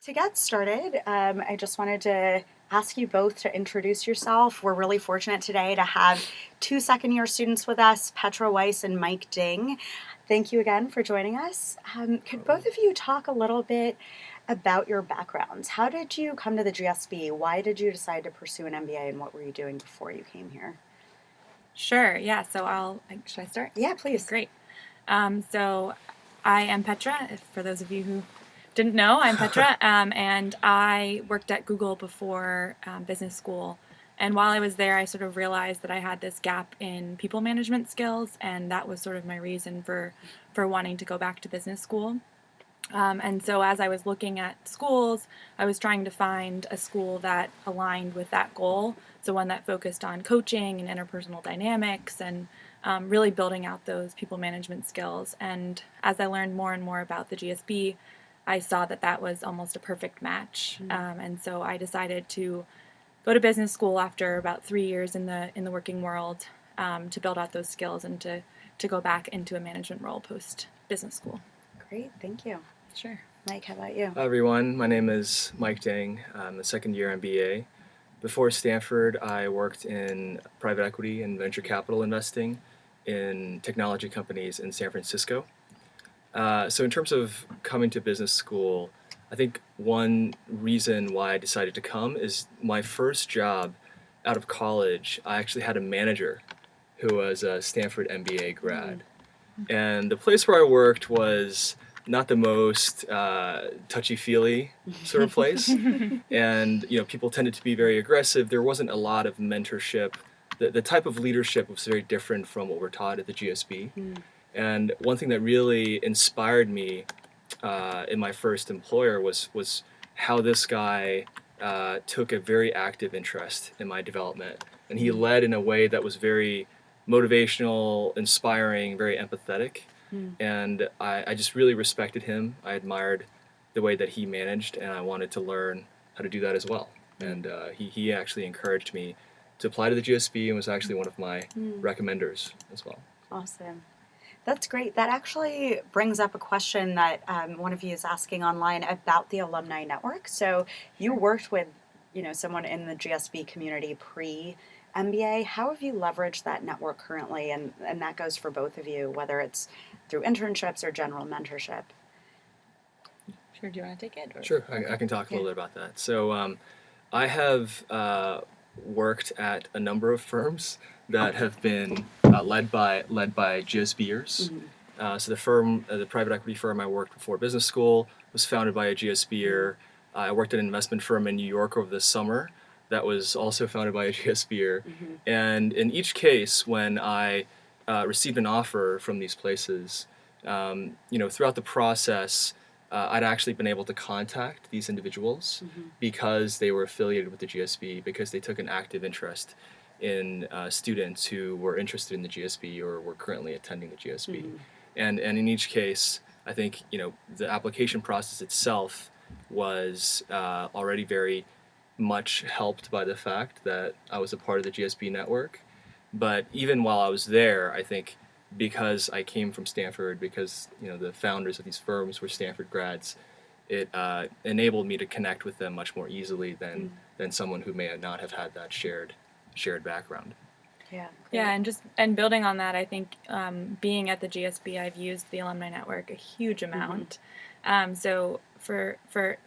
To get started, I just wanted to ask you both to introduce yourself. We're really fortunate today to have two second-year students with us, Petra Weiss and Mike Ding. Thank you again for joining us. Could both of you talk a little bit about your backgrounds? How did you come to the GSB? Why did you decide to pursue an MBA, and what were you doing before you came here? Sure, yeah, so should I start? Yeah, Okay, please. great. So I am Petra. For those of you who didn't know, I'm Petra, and I worked at Google before business school. And while I was there, I sort of realized that I had this gap in people management skills, and that was sort of my reason for wanting to go back to business school. And so as I was looking at schools, I was trying to find a school that aligned with that goal. So one that focused on coaching and interpersonal dynamics and really building out those people management skills. And as I learned more and more about the GSB, I saw that that was almost a perfect match. And so I decided to go to business school after about 3 years in the working world to build out those skills and to go back into a management role post business school. Great, thank you. Sure. Mike, how about you? Hi everyone, my name is Mike Ding. I'm a second-year MBA. Before Stanford, I worked in private equity and venture capital investing in technology companies in San Francisco. So in terms of coming to business school, I think one reason why I decided to come is my first job out of college, I actually had a manager who was a Stanford MBA grad. And the place where I worked was not the most touchy-feely sort of place. And people tended to be very aggressive. There wasn't a lot of mentorship. The type of leadership was very different from what we're taught at the GSB. And one thing that really inspired me in my first employer was how this guy took a very active interest in my development. And he led in a way that was very motivational, inspiring, very empathetic. And I just really respected him. I admired the way that he managed, and I wanted to learn how to do that as well. And he actually encouraged me to apply to the GSB and was actually one of my recommenders as well. Awesome. That's great. That actually brings up a question that one of you is asking online about the Alumni Network. So you worked with, someone in the GSB community pre-MBA. How have you leveraged that network currently? And that goes for both of you, whether it's through internships or general mentorship. Sure. Do you want to take it? Or? Sure, I can talk a little bit about that. So I have worked at a number of firms that have been led by GSBers. So the private equity firm I worked before business school was founded by a GSBer. I worked at an investment firm in New York over the summer that was also founded by a GSBer. And in each case, when I received an offer from these places, throughout the process, I'd actually been able to contact these individuals because they were affiliated with the GSB, because they took an active interest in students who were interested in the GSB or were currently attending the GSB. And in each case, I think the application process itself was already very much helped by the fact that I was a part of the GSB network. But even while I was there, I think because I came from Stanford, because the founders of these firms were Stanford grads, it enabled me to connect with them much more easily than someone who may not have had that shared background. Yeah. Yeah, and building on that, I think being at the GSB, I've used the Alumni Network a huge amount. So for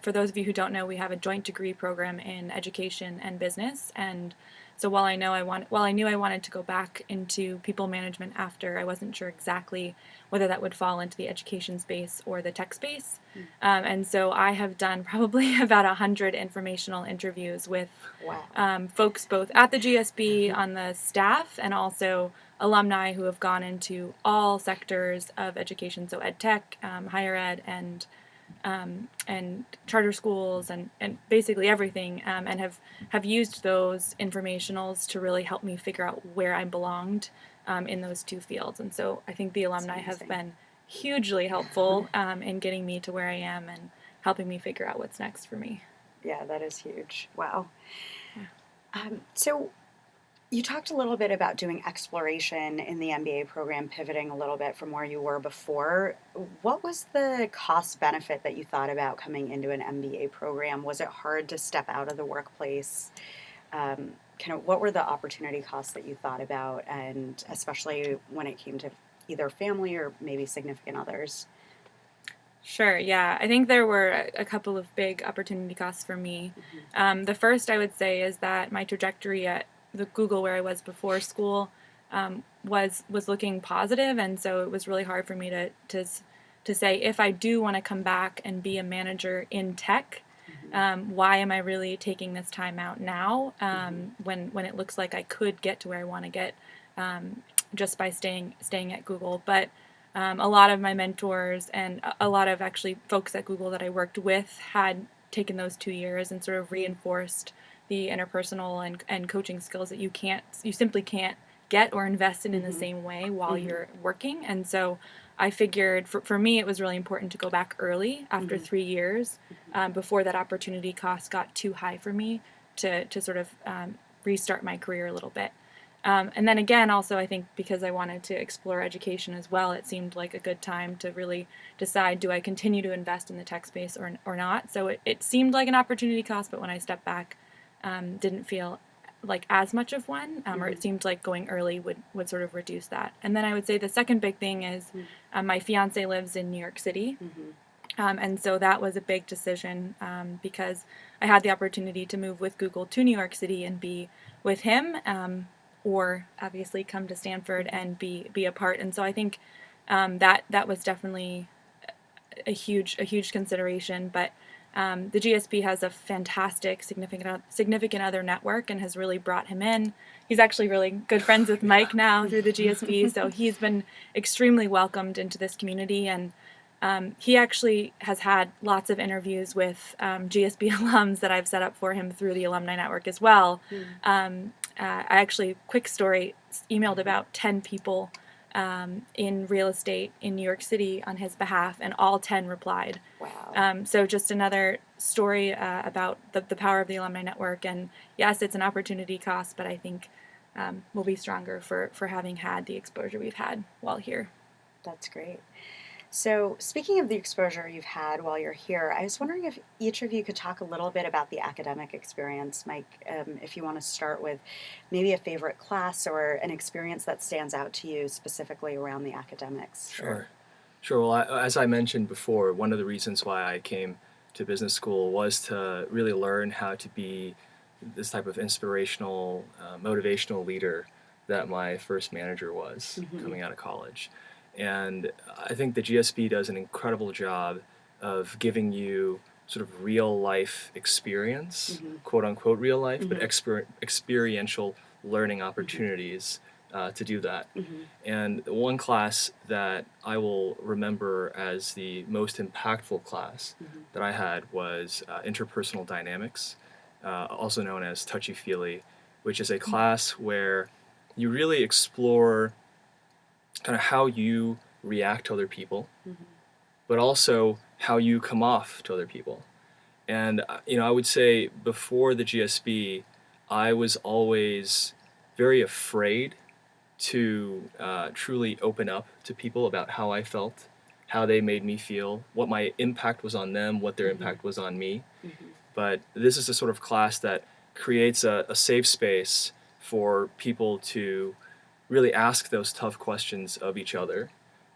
those of you who don't know, we have a joint degree program in education and business, and so while I knew I wanted to go back into people management after, I wasn't sure exactly whether that would fall into the education space or the tech space. And so I have done probably about 100 informational interviews with folks both at the GSB on the staff and also alumni who have gone into all sectors of education, so ed tech, higher ed, and charter schools and basically everything, and have used those informationals to really help me figure out where I belonged in those two fields. And so I think the alumni have been hugely helpful in getting me to where I am and helping me figure out what's next for me. Yeah, that is huge. Wow. So You talked a little bit about doing exploration in the MBA program, pivoting a little bit from where you were before. What was the cost benefit that you thought about coming into an MBA program? Was it hard to step out of the workplace? Kind of what were the opportunity costs that you thought about, and especially when it came to either family or maybe significant others? Sure, yeah. I think there were a couple of big opportunity costs for me. The first I would say is that my trajectory at the Google where I was before school was looking positive, and so it was really hard for me to say if I do want to come back and be a manager in tech, why am I really taking this time out now when it looks like I could get to where I want to get just by staying at Google, but a lot of my mentors and a lot of actually folks at Google that I worked with had taken those 2 years and sort of reinforced the interpersonal and coaching skills that you simply can't get or invest in the same way while you're working. And so I figured for me it was really important to go back early after 3 years before that opportunity cost got too high for me to sort of restart my career a little bit. And then again, also, I think because I wanted to explore education as well, it seemed like a good time to really decide, do I continue to invest in the tech space or not? So it seemed like an opportunity cost, but when I stepped back, didn't feel like as much of one, or it seemed like going early would sort of reduce that. And then I would say the second big thing is my fiance lives in New York City. And so that was a big decision because I had the opportunity to move with Google to New York City and be with him, or obviously come to Stanford and be a part. And so I think that was definitely a huge consideration. But the GSB has a fantastic significant other network and has really brought him in. He's actually really good friends with Mike now through the GSB, so he's been extremely welcomed into this community. And he actually has had lots of interviews with GSB alums that I've set up for him through the Alumni Network as well. I actually, quick story, emailed about 10 people in real estate in New York City on his behalf, and all 10 replied. Wow. So just another story about the power of the Alumni Network. And yes, it's an opportunity cost, but I think we'll be stronger for having had the exposure we've had while here. That's great. So, speaking of the exposure you've had while you're here, I was wondering if each of you could talk a little bit about the academic experience. Mike, if you want to start with maybe a favorite class or an experience that stands out to you specifically around the academics. Sure. Well, as I mentioned before, one of the reasons why I came to business school was to really learn how to be this type of inspirational, motivational leader that my first manager was coming out of college. And I think the GSB does an incredible job of giving you sort of real life experience, quote unquote real life, but experiential learning opportunities to do that. And one class that I will remember as the most impactful class that I had was interpersonal dynamics, also known as touchy-feely, which is a class where you really explore kind of how you react to other people, but also how you come off to other people. And I would say before the GSB, I was always very afraid to truly open up to people about how I felt, how they made me feel, what my impact was on them, what their impact was on me. But this is a sort of class that creates a safe space for people to really ask those tough questions of each other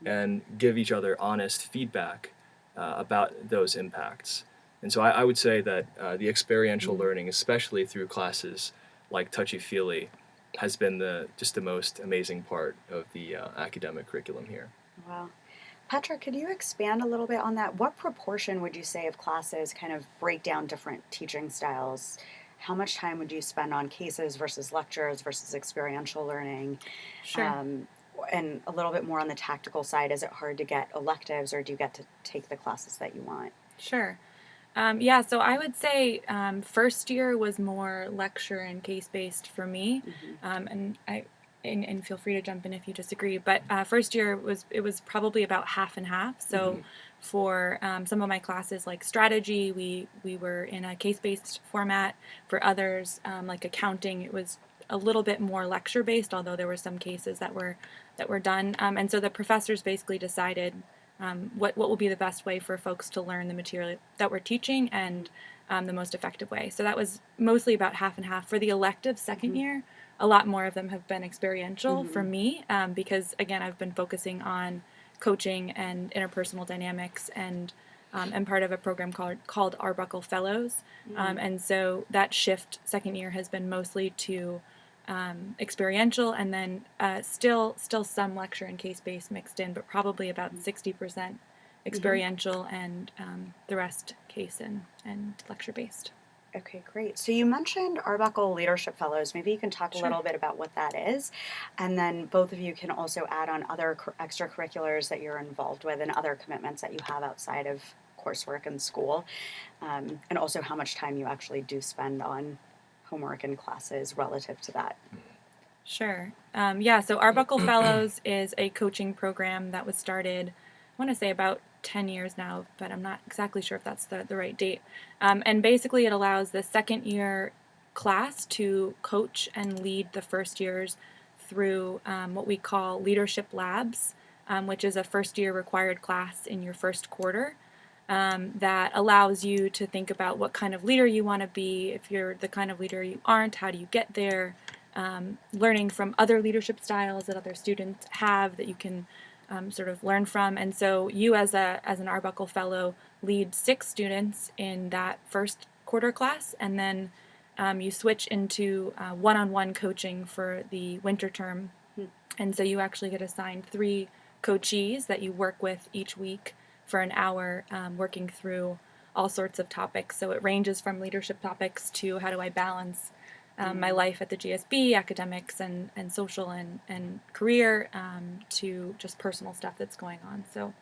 and give each other honest feedback about those impacts. And so I would say that the experiential learning, especially through classes like Touchy-Feely, has been just the most amazing part of the academic curriculum here. Wow. Petra, could you expand a little bit on that? What proportion would you say of classes kind of break down different teaching styles? How much time would you spend on cases versus lectures versus experiential learning? Sure. And a little bit more on the tactical side, is it hard to get electives or do you get to take the classes that you want? Sure. Yeah, so I would say first year was more lecture and case-based for me, and feel free to jump in if you disagree. But first year it was probably about half and half. So for some of my classes like strategy, we were in a case-based format. For others, like accounting, it was a little bit more lecture based, although there were some cases that were done. And so the professors basically decided what will be the best way for folks to learn the material that we're teaching and the most effective way. So that was mostly about half and half. For the elective second year, a lot more of them have been experiential for me because, again, I've been focusing on coaching and interpersonal dynamics and I'm part of a program called Arbuckle Fellows. And so that shift second year has been mostly to experiential and then still some lecture and case-based mixed in, but probably about 60% experiential and the rest case and lecture-based. Okay, great. So you mentioned Arbuckle Leadership Fellows. Maybe you can talk a little bit about what that is, and then both of you can also add on other extracurriculars that you're involved with and other commitments that you have outside of coursework and school, and also how much time you actually do spend on homework and classes relative to that. Sure. So Arbuckle Fellows is a coaching program that was started, I want to say about 10 years now, but I'm not exactly sure if that's the right date. And basically it allows the second year class to coach and lead the first years through what we call leadership labs, which is a first year required class in your first quarter. That allows you to think about what kind of leader you want to be. If you're the kind of leader you aren't, how do you get there? Learning from other leadership styles that other students have that you can sort of learn from. And so you as an Arbuckle Fellow lead 6 students in that first quarter class, and then you switch into one-on-one coaching for the winter term. And so you actually get assigned 3 coachees that you work with each week for an hour, working through all sorts of topics. So it ranges from leadership topics to how do I balance my life at the GSB, academics and social and career, to just personal stuff that's going on. So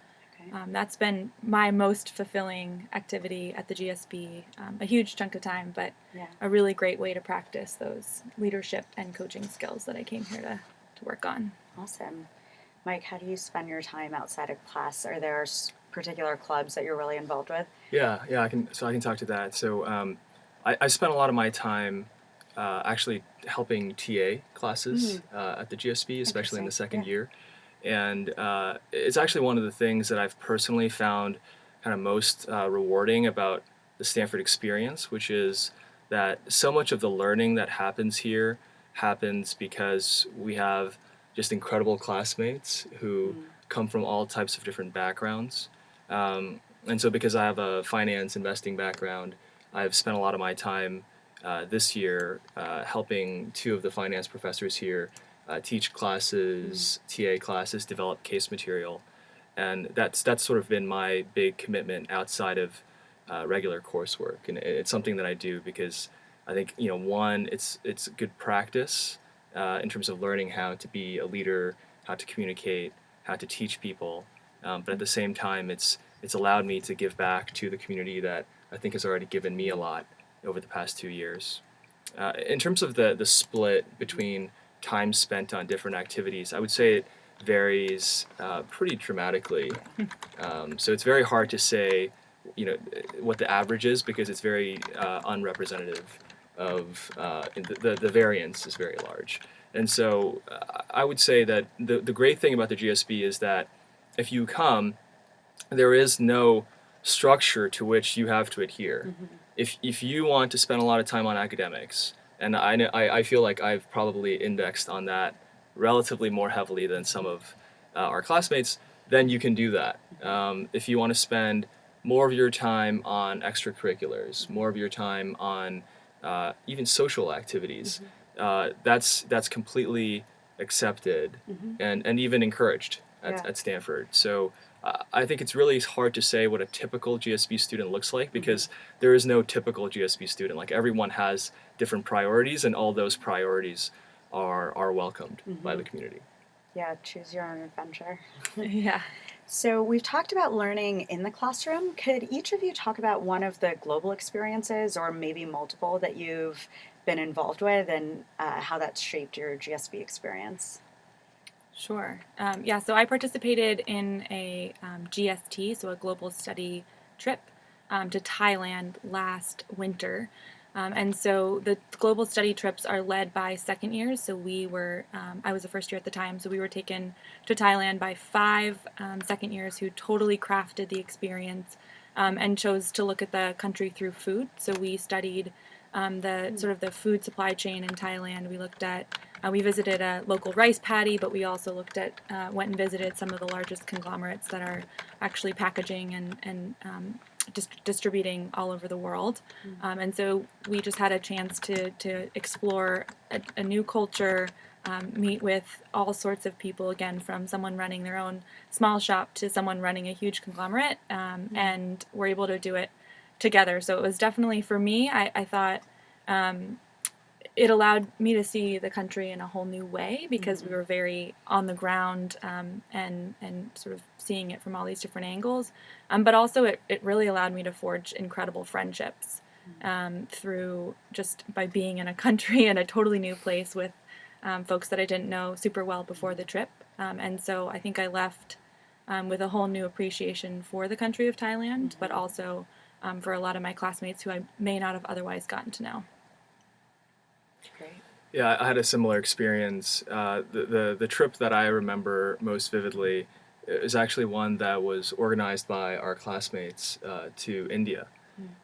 that's been my most fulfilling activity at the GSB, a huge chunk of time, but a really great way to practice those leadership and coaching skills that I came here to work on. Awesome. Mike, how do you spend your time outside of class? Are there particular clubs that you're really involved with? Yeah, I can talk to that. So I spent a lot of my time actually helping TA classes at the GSB, especially in the second year. And it's actually one of the things that I've personally found kind of most rewarding about the Stanford experience, which is that so much of the learning that happens here happens because we have just incredible classmates who come from all types of different backgrounds. And so because I have a finance investing background, I've spent a lot of my time this year helping 2 of the finance professors here teach classes, TA classes, develop case material. And that's sort of been my big commitment outside of regular coursework. And it's something that I do because I think, one, it's good practice in terms of learning how to be a leader, how to communicate, how to teach people. But at the same time, it's allowed me to give back to the community that I think has already given me a lot over the past 2 years. In terms of the split between time spent on different activities, I would say it varies pretty dramatically. So it's very hard to say, what the average is because it's very unrepresentative of the variance is very large. And so I would say that the great thing about the GSB is that if you come, there is no structure to which you have to adhere. If you want to spend a lot of time on academics, and I feel like I've probably indexed on that relatively more heavily than some of our classmates, then you can do that. If you want to spend more of your time on extracurriculars, more of your time on even social activities, that's completely accepted and even encouraged at Stanford. So I think it's really hard to say what a typical GSB student looks like because there is no typical GSB student. Like everyone has different priorities, and all those priorities are welcomed by the community. Yeah, choose your own adventure. Yeah. So we've talked about learning in the classroom. Could each of you talk about one of the global experiences or maybe multiple that you've been involved with and how that's shaped your GSB experience? Sure. So I participated in a GST, so a global study trip to Thailand last winter. And so the global study trips are led by second years. So we were, I was a first year at the time, so we were taken to Thailand by 5 second years who totally crafted the experience and chose to look at the country through food. So we studied the sort of the food supply chain in Thailand. We looked at, we visited a local rice paddy, but we also looked at, went and visited some of the largest conglomerates that are actually packaging and distributing all over the world. And so we just had a chance to explore a new culture, meet with all sorts of people, again, from someone running their own small shop to someone running a huge conglomerate, and we're able to do it together. So it was definitely, for me, I thought it allowed me to see the country in a whole new way because we were very on the ground, and sort of seeing it from all these different angles. But also it really allowed me to forge incredible friendships through just by being in a country in a totally new place with folks that I didn't know super well before the trip. And so I think I left with a whole new appreciation for the country of Thailand, but also for a lot of my classmates who I may not have otherwise gotten to know. Great. Yeah, I had a similar experience. The trip that I remember most vividly is actually one that was organized by our classmates to India.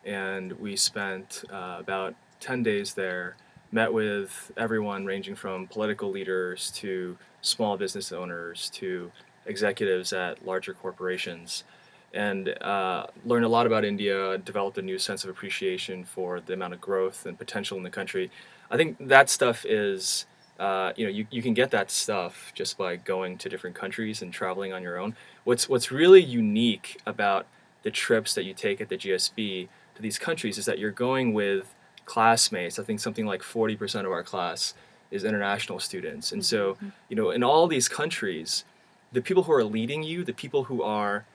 And we spent about 10 days there, met with everyone ranging from political leaders to small business owners to executives at larger corporations, and learned a lot about India, developed a new sense of appreciation for the amount of growth and potential in the country. I think that stuff is, you can get that stuff just by going to different countries and traveling on your own. What's really unique about the trips that you take at the GSB to these countries is that you're going with classmates. I think something like 40% of our class is international students. And so, in all these countries, the people who are leading you, the people who are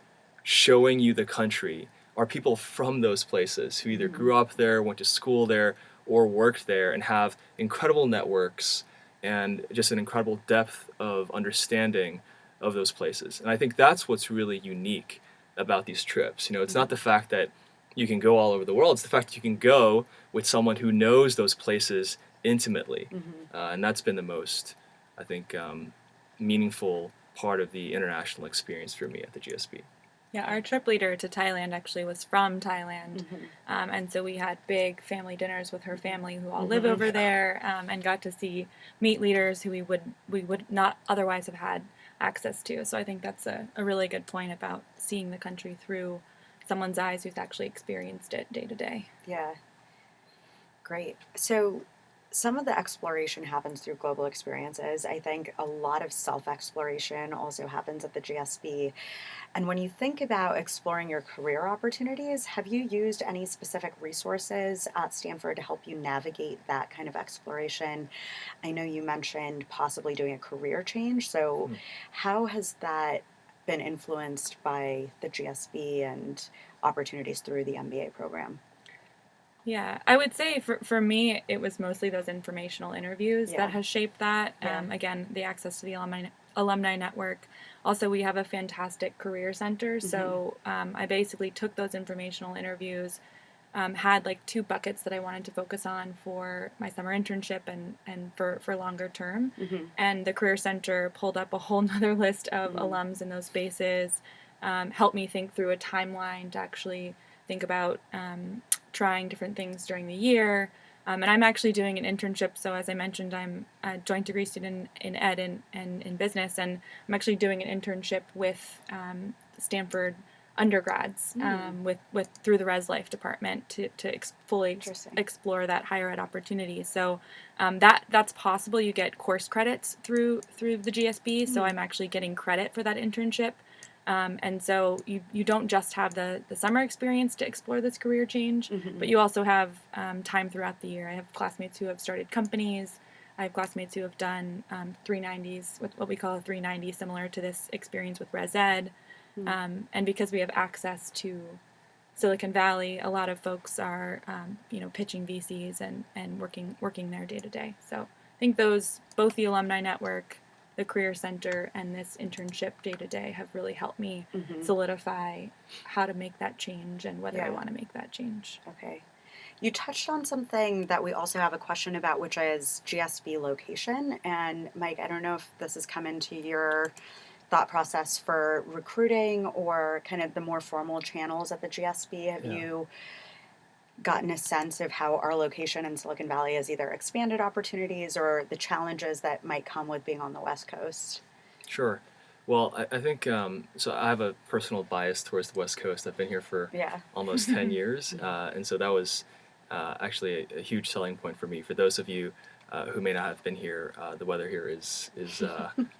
showing you the country, are people from those places who either grew up there, went to school there, or worked there and have incredible networks and just an incredible depth of understanding of those places. And I think that's what's really unique about these trips. It's not the fact that you can go all over the world, it's the fact that you can go with someone who knows those places intimately. And that's been the most, I think, meaningful part of the international experience for me at the GSB. Yeah, our trip leader to Thailand actually was from Thailand, and so we had big family dinners with her family who all live over there, and got to meet leaders who we would not otherwise have had access to. So I think that's a really good point about seeing the country through someone's eyes who's actually experienced it day to day. Yeah. Great. So some of the exploration happens through global experiences. I think a lot of self-exploration also happens at the GSB. And when you think about exploring your career opportunities, have you used any specific resources at Stanford to help you navigate that kind of exploration? I know you mentioned possibly doing a career change. So how has that been influenced by the GSB and opportunities through the MBA program? Yeah, I would say for me, it was mostly those informational interviews that has shaped that. Again, the access to the Alumni Network. Also, we have a fantastic career center. So I basically took those informational interviews, had like 2 buckets that I wanted to focus on for my summer internship and for longer term. And the career center pulled up a whole nother list of alums in those spaces, helped me think through a timeline to actually think about trying different things during the year. And I'm actually doing an internship. So as I mentioned, I'm a joint degree student in ed and in business, and I'm actually doing an internship with Stanford undergrads with through the Res Life department to fully explore that higher ed opportunity. So that's possible. You get course credits through the GSB. So I'm actually getting credit for that internship. And so you don't just have the summer experience to explore this career change, but you also have time throughout the year. I have classmates who have started companies. I have classmates who have done 390s, what we call a 390, similar to this experience with Res Ed. And because we have access to Silicon Valley, a lot of folks are pitching VCs and working there day to day. So I think both the Alumni Network, the Career Center, and this internship day to day have really helped me solidify how to make that change and whether I want to make that change. Okay. You touched on something that we also have a question about, which is GSB location. And Mike, I don't know if this has come into your thought process for recruiting or kind of the more formal channels at the GSB. Have Yeah. you gotten a sense of how our location in Silicon Valley has either expanded opportunities or the challenges that might come with being on the West Coast? Sure. Well, I think so. I have a personal bias towards the West Coast. I've been here for Yeah. almost 10 years, and so that was actually a huge selling point for me. For those of you who may not have been here, the weather here is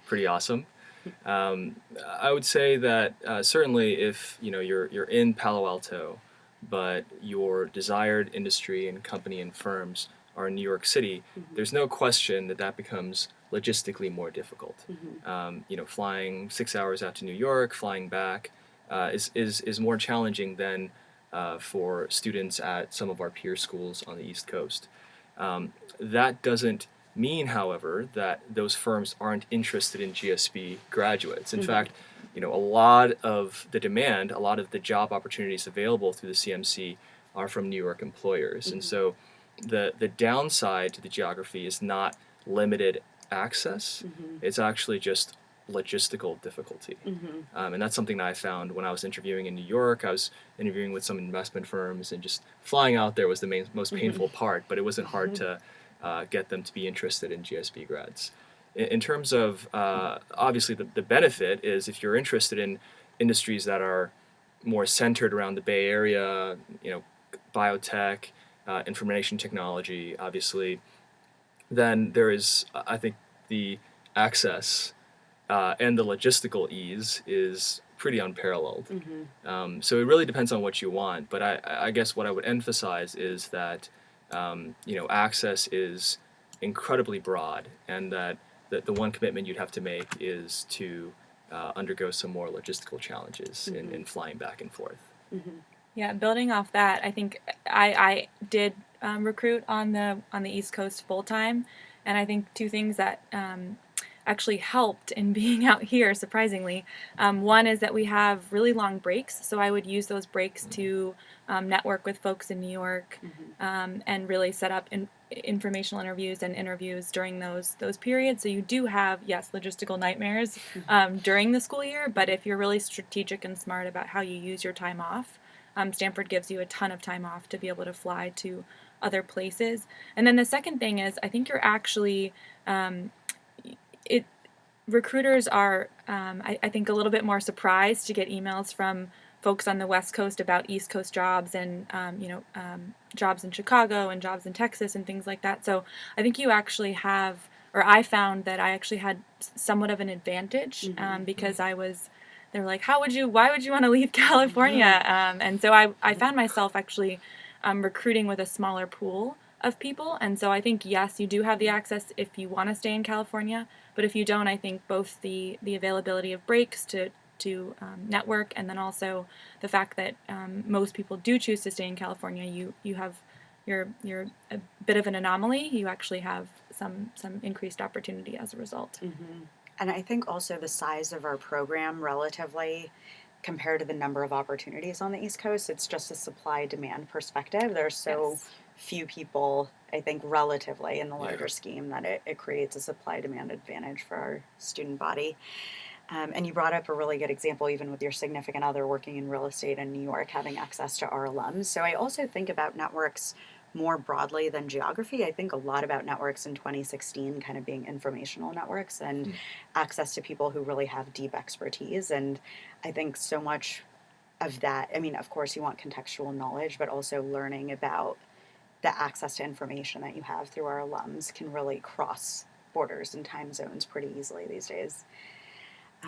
pretty awesome. I would say that certainly if you're in Palo Alto, but your desired industry and company and firms are in New York City, there's no question that that becomes logistically more difficult. Flying 6 hours out to New York, flying back is more challenging than for students at some of our peer schools on the East Coast. That doesn't mean, however, that those firms aren't interested in GSB graduates. In fact, a lot of the demand, a lot of the job opportunities available through the CMC are from New York employers. And so the downside to the geography is not limited access, it's actually just logistical difficulty. And that's something that I found when I was interviewing in New York. I was interviewing with some investment firms, and just flying out there was the most painful part, but it wasn't hard to get them to be interested in GSB grads. In terms of, obviously, the benefit is if you're interested in industries that are more centered around the Bay Area, biotech, information technology, obviously, then there is, I think, the access and the logistical ease is pretty unparalleled. So it really depends on what you want. But I guess what I would emphasize is that access is incredibly broad, and that the one commitment you'd have to make is to undergo some more logistical challenges in flying back and forth. Yeah, building off that, I think I did recruit on the East Coast full time, and I think two things that actually helped in being out here, surprisingly. One is that we have really long breaks, so I would use those breaks to network with folks in New York and really set up informational interviews and interviews during those periods. So you do have, yes, logistical nightmares during the school year, but if you're really strategic and smart about how you use your time off, Stanford gives you a ton of time off to be able to fly to other places. And then the second thing is, I think you're actually recruiters are, I think, a little bit more surprised to get emails from folks on the West Coast about East Coast jobs and jobs in Chicago and jobs in Texas and things like that. So I think you actually have, or I found that I actually had somewhat of an advantage because they were like, why would you want to leave California? And so I found myself actually recruiting with a smaller pool of people. And so I think, yes, you do have the access if you want to stay in California, but if you don't, I think both the availability of breaks to network, and then also the fact that most people do choose to stay in California, you're a bit of an anomaly. You actually have some increased opportunity as a result. And I think also the size of our program relatively compared to the number of opportunities on the East Coast, it's just a supply-demand perspective. There's so few people, I think, relatively in the larger scheme, that it creates a supply-demand advantage for our student body. And you brought up a really good example, even with your significant other working in real estate in New York, having access to our alums. So I also think about networks more broadly than geography. I think a lot about networks in 2016 kind of being informational networks and access to people who really have deep expertise. And I think so much of that, I mean, of course, you want contextual knowledge, but also learning about the access to information that you have through our alums can really cross borders and time zones pretty easily these days.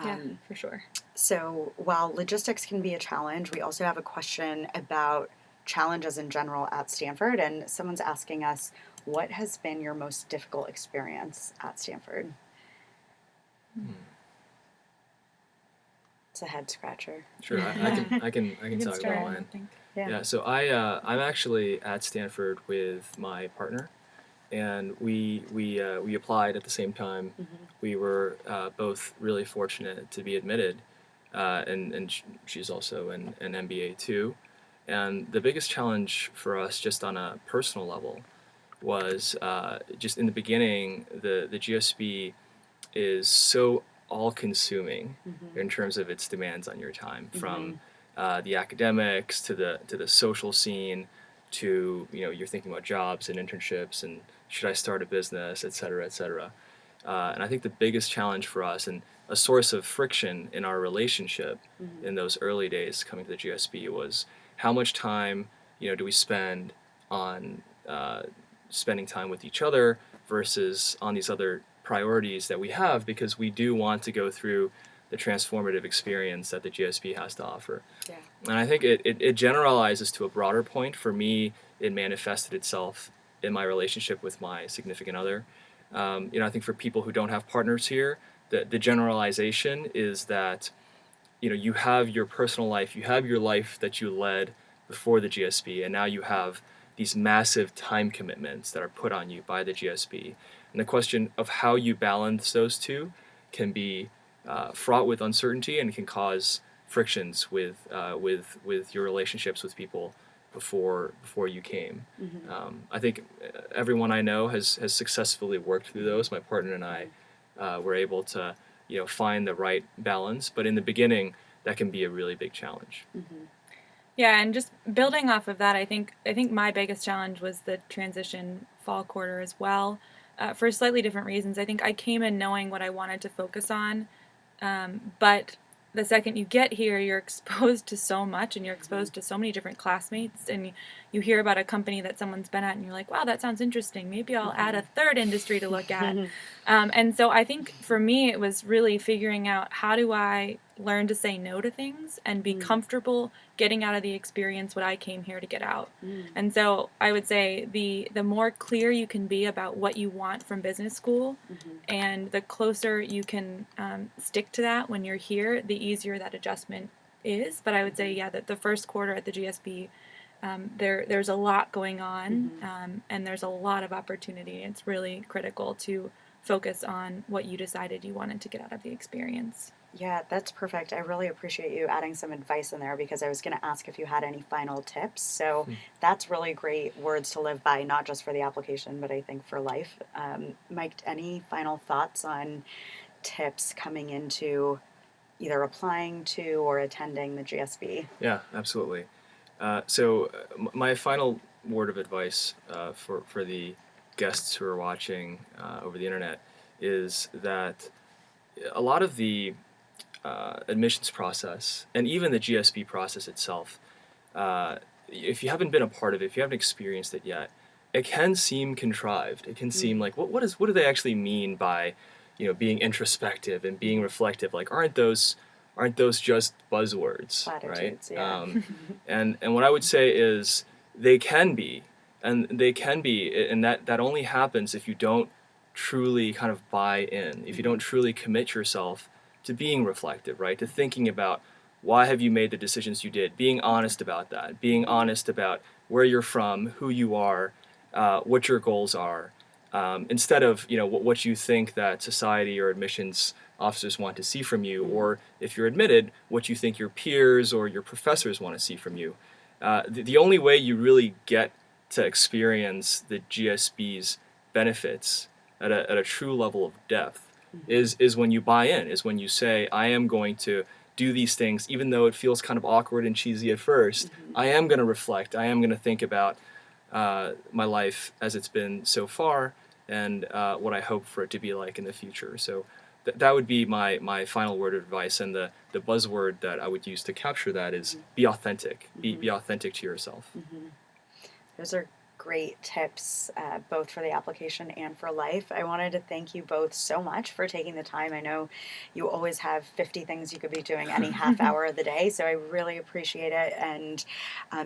Yeah, for sure. So while logistics can be a challenge, we also have a question about challenges in general at Stanford. And someone's asking us, what has been your most difficult experience at Stanford? It's a head scratcher. Sure, I can talk about mine. Yeah, so I'm actually at Stanford with my partner, and we applied at the same time. We were both really fortunate to be admitted, and she's also an MBA too. And the biggest challenge for us, just on a personal level, was just in the beginning, the GSB is so all-consuming in terms of its demands on your time, from the academics to the social scene, to you're thinking about jobs and internships and should I start a business, et cetera, et cetera. And I think the biggest challenge for us, and a source of friction in our relationship in those early days coming to the GSB, was how much time do we spend on spending time with each other versus on these other priorities that we have, because we do want to go through the transformative experience that the GSB has to offer. Yeah. And I think it generalizes to a broader point. For me, it manifested itself in my relationship with my significant other. I think for people who don't have partners here, the generalization is that you have your personal life, you have your life that you led before the GSB, and now you have these massive time commitments that are put on you by the GSB. And the question of how you balance those two can be fraught with uncertainty, and can cause frictions with your relationships with people before you came. I think everyone I know has successfully worked through those. My partner and I were able to find the right balance, but in the beginning that can be a really big challenge. Yeah, and just building off of that, I think my biggest challenge was the transition fall quarter as well, for slightly different reasons. I think I came in knowing what I wanted to focus on, but the second you get here, you're exposed to so much, and you're exposed to so many different classmates, and you hear about a company that someone's been at, and you're like, wow, that sounds interesting. Maybe I'll add a third industry to look at. And so I think for me, it was really figuring out, how do I learn to say no to things and be comfortable getting out of the experience what I came here to get out. And so I would say the more clear you can be about what you want from business school, and the closer you can stick to that when you're here, the easier that adjustment is. But I would say, yeah, that the first quarter at the GSB, there's a lot going on, and there's a lot of opportunity. It's really critical to focus on what you decided you wanted to get out of the experience. Yeah, that's perfect. I really appreciate you adding some advice in there, because I was going to ask if you had any final tips. So that's really great words to live by, not just for the application, but I think for life. Mike, any final thoughts on tips coming into either applying to or attending the GSB? Yeah, absolutely. So my final word of advice for the guests who are watching over the internet is that a lot of the admissions process, and even the GSB process itself, if you haven't been a part of it, if you haven't experienced it yet, it can seem contrived. It can seem like, what do they actually mean by being introspective and being reflective? Like, aren't those just buzzwords, Platitudes, right? yeah. And what I would say is they can be, and that only happens if you don't truly kind of buy in, if you don't truly commit yourself to being reflective, right? To thinking about why have you made the decisions you did, being honest about that, being honest about where you're from, who you are, what your goals are, instead of what you think that society or admissions officers want to see from you, or if you're admitted, what you think your peers or your professors want to see from you. The only way you really get to experience the GSB's benefits at a true level of depth is when you buy in, is when you say, I am going to do these things, even though it feels kind of awkward and cheesy at first. I am going to reflect. I am going to think about my life as it's been so far, and what I hope for it to be like in the future. So that would be my final word of advice, and the buzzword that I would use to capture that is be authentic. Be authentic to yourself. Those are great tips, both for the application and for life. I wanted to thank you both so much for taking the time. I know you always have 50 things you could be doing any half hour of the day, so I really appreciate it, and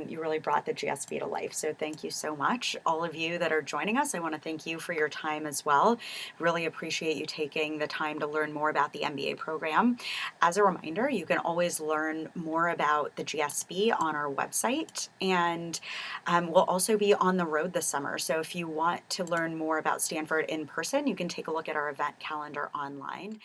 you really brought the GSB to life. So thank you so much. All of you that are joining us, I want to thank you for your time as well. Really appreciate you taking the time to learn more about the MBA program. As a reminder, you can always learn more about the GSB on our website, and we'll also be on the road this summer. So if you want to learn more about Stanford in person, you can take a look at our event calendar online.